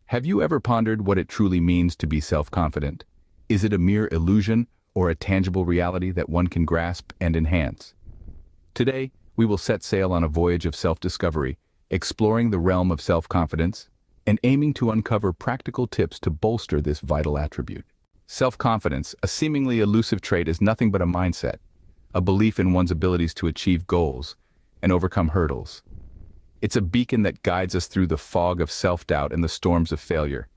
Have you ever pondered what it truly means to be self-confident? Is it a mere illusion or a tangible reality that one can grasp and enhance? Today, we will set sail on a voyage of self-discovery, exploring the realm of self-confidence and aiming to uncover practical tips to bolster this vital attribute. Self-confidence, a seemingly elusive trait, is nothing but a mindset, a belief in one's abilities to achieve goals and overcome hurdles. It's a beacon that guides us through the fog of self-doubt and the storms of failure.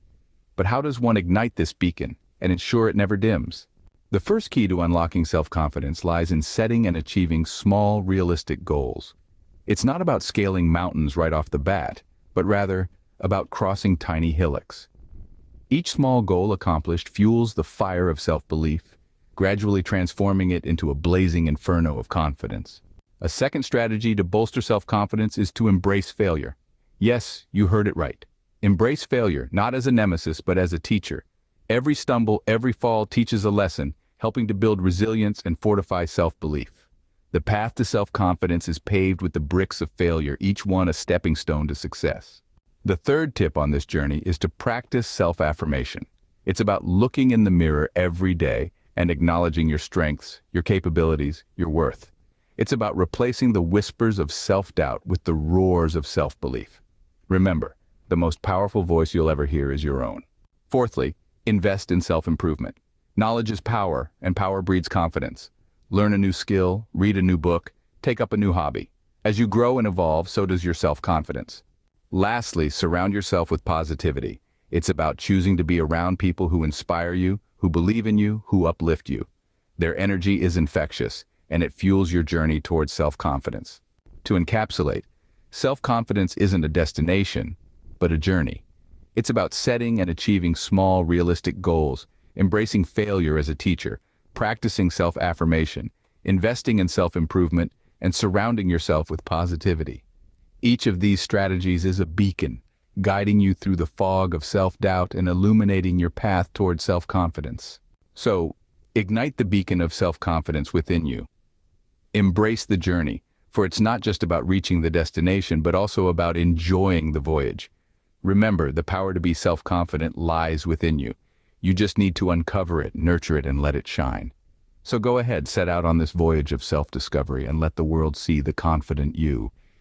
But how does one ignite this beacon and ensure it never dims? The first key to unlocking self-confidence lies in setting and achieving small, realistic goals. It's not about scaling mountains right off the bat, but rather about crossing tiny hillocks. Each small goal accomplished fuels the fire of self-belief, gradually transforming it into a blazing inferno of confidence. A second strategy to bolster self-confidence is to embrace failure. Yes, you heard it right. Embrace failure, not as a nemesis, but as a teacher. Every stumble, every fall teaches a lesson, helping to build resilience and fortify self-belief. The path to self-confidence is paved with the bricks of failure, each one a stepping stone to success. The third tip on this journey is to practice self-affirmation. It's about looking in the mirror every day and acknowledging your strengths, your capabilities, your worth. It's about replacing the whispers of self-doubt with the roars of self-belief. Remember, the most powerful voice you'll ever hear is your own. Fourthly, invest in self-improvement. Knowledge is power, and power breeds confidence. Learn a new skill, read a new book, take up a new hobby. As you grow and evolve, so does your self-confidence. Lastly, surround yourself with positivity. It's about choosing to be around people who inspire you, who believe in you, who uplift you. Their energy is infectious, and it fuels your journey towards self-confidence. To encapsulate, self-confidence isn't a destination, but a journey. It's about setting and achieving small, realistic goals, embracing failure as a teacher, practicing self-affirmation, investing in self-improvement, and surrounding yourself with positivity. Each of these strategies is a beacon, guiding you through the fog of self-doubt and illuminating your path toward self-confidence. So, ignite the beacon of self-confidence within you. Embrace the journey, for it's not just about reaching the destination, but also about enjoying the voyage. Remember, the power to be self-confident lies within you. You just need to uncover it, nurture it, and let it shine. So go ahead, set out on this voyage of self-discovery and let the world see the confident you